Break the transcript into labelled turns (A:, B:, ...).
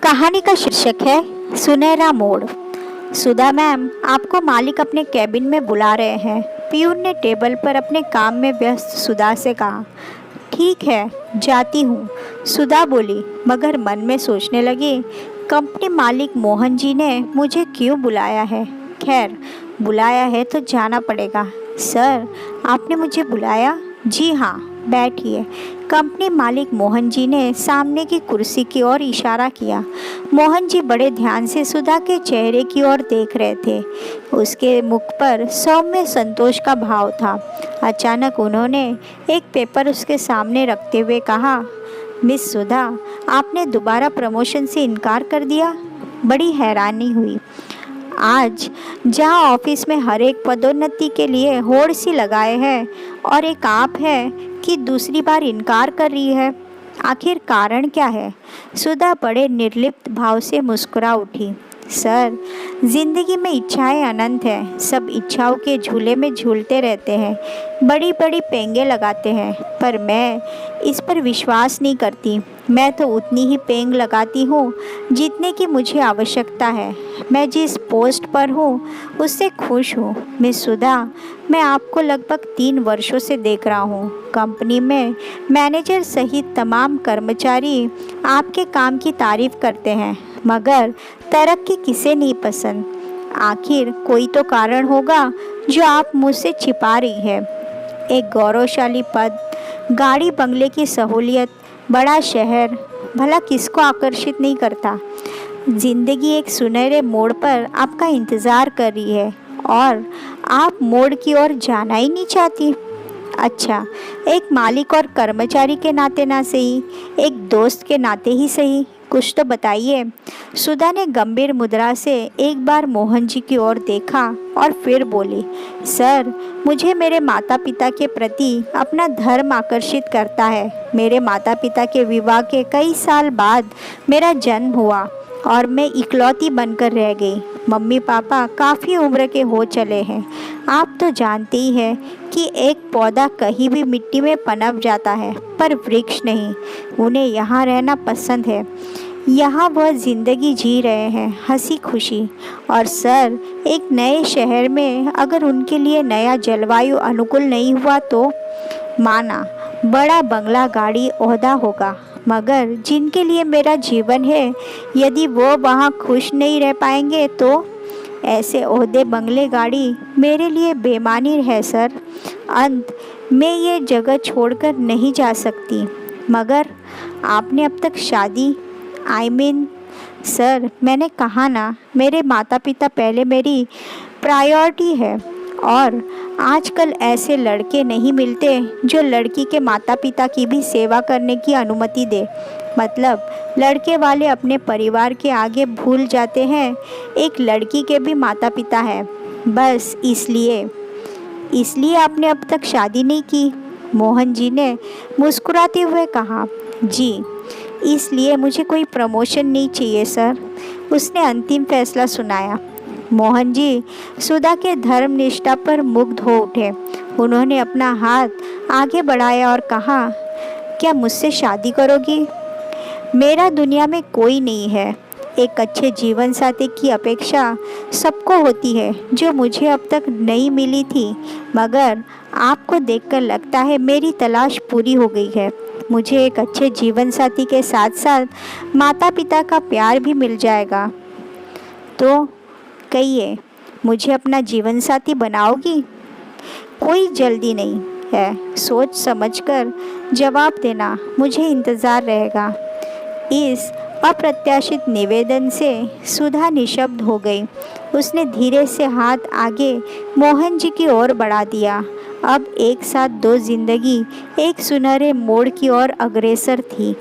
A: कहानी का शीर्षक है सुनहरा मोड़। सुधा मैम, आपको मालिक अपने कैबिन में बुला रहे हैं। पियून ने टेबल पर अपने काम में व्यस्त सुधा से कहा। ठीक है, जाती हूँ, सुधा बोली, मगर मन में सोचने लगी, कंपनी मालिक मोहन जी ने मुझे क्यों बुलाया है। खैर, बुलाया है तो जाना पड़ेगा। सर, आपने मुझे बुलाया? जी हाँ, बैठिए। कंपनी मालिक मोहन जी ने सामने की कुर्सी की ओर इशारा किया। मोहन जी बड़े ध्यान से सुधा के चेहरे की ओर देख रहे थे। उसके मुख पर सौम्य संतोष का भाव था। अचानक उन्होंने एक पेपर उसके सामने रखते हुए कहा, मिस सुधा, आपने दोबारा प्रमोशन से इनकार कर दिया। बड़ी हैरानी हुई। आज जहां ऑफिस में हर एक पदोन्नति के लिए होड़ सी लगाए हैं और एक आप है कि दूसरी बार इनकार कर रही है। आखिर कारण क्या है? सुधा बड़े निर्लिप्त भाव से मुस्कुरा उठी। सर, जिंदगी में इच्छाएं अनंत हैं। सब इच्छाओं के झूले में झूलते रहते हैं, बड़ी बड़ी पेंगे लगाते हैं, पर मैं इस पर विश्वास नहीं करती। मैं तो उतनी ही पेंग लगाती हूँ जितने की मुझे आवश्यकता है। मैं जिस पोस्ट पर हूँ उससे खुश हूँ। मिस सुधा, मैं आपको लगभग 3 वर्षों से देख रहा हूँ। कंपनी में मैनेजर सहित तमाम कर्मचारी आपके काम की तारीफ करते हैं, मगर तरक्की किसे नहीं पसंद। आखिर कोई तो कारण होगा जो आप मुझसे छिपा रही है। एक गौरवशाली पद, गाड़ी बंगले की सहूलियत, बड़ा शहर, भला किसको आकर्षित नहीं करता। जिंदगी एक सुनहरे मोड़ पर आपका इंतज़ार कर रही है और आप मोड़ की ओर जाना ही नहीं चाहती। अच्छा, एक मालिक और कर्मचारी के नाते ना सही, एक दोस्त के नाते ही सही, कुछ तो बताइए। सुधा ने गंभीर मुद्रा से एक बार मोहन जी की ओर देखा और फिर बोली, सर, मुझे मेरे माता पिता के प्रति अपना धर्म आकर्षित करता है। मेरे माता पिता के विवाह के कई साल बाद मेरा जन्म हुआ और मैं इकलौती बनकर रह गई। मम्मी पापा काफ़ी उम्र के हो चले हैं। आप तो जानते ही हैं कि एक पौधा कहीं भी मिट्टी में पनप जाता है, पर वृक्ष नहीं। उन्हें यहाँ रहना पसंद है। यहाँ वह ज़िंदगी जी रहे हैं, हंसी खुशी। और सर, एक नए शहर में अगर उनके लिए नया जलवायु अनुकूल नहीं हुआ तो माना बड़ा बंगला, गाड़ी, ओहदा होगा, मगर जिनके लिए मेरा जीवन है, यदि वो वहाँ खुश नहीं रह पाएंगे तो ऐसे ओहदे, बंगले, गाड़ी मेरे लिए बेमानी है सर। अंत मैं ये जगह छोड़कर नहीं जा सकती। मगर आपने अब तक शादी सर, मैंने कहा ना, मेरे माता पिता पहले मेरी प्रायोरिटी है। और आजकल ऐसे लड़के नहीं मिलते जो लड़की के माता पिता की भी सेवा करने की अनुमति दे। मतलब लड़के वाले अपने परिवार के आगे भूल जाते हैं एक लड़की के भी माता पिता है। बस इसलिए आपने अब तक शादी नहीं की? मोहन जी ने मुस्कुराते हुए कहा। जी, इसलिए मुझे कोई प्रमोशन नहीं चाहिए सर, उसने अंतिम फैसला सुनाया। मोहन जी सुधा के धर्म निष्ठा पर मुग्ध हो उठे। उन्होंने अपना हाथ आगे बढ़ाया और कहा, क्या मुझसे शादी करोगी? मेरा दुनिया में कोई नहीं है। एक अच्छे जीवन साथी की अपेक्षा सबको होती है, जो मुझे अब तक नहीं मिली थी, मगर आपको देखकर लगता है मेरी तलाश पूरी हो गई है। मुझे एक अच्छे जीवन साथी के साथ साथ माता पिता का प्यार भी मिल जाएगा। तो कहिए, मुझे अपना जीवन साथी बनाओगी? कोई जल्दी नहीं है, सोच समझकर जवाब देना, मुझे इंतज़ार रहेगा। इस अप्रत्याशित निवेदन से सुधा निशब्द हो गई। उसने धीरे से हाथ आगे मोहन जी की ओर बढ़ा दिया। अब एक साथ 2 जिंदगी एक सुनहरे मोड़ की ओर अग्रसर थी।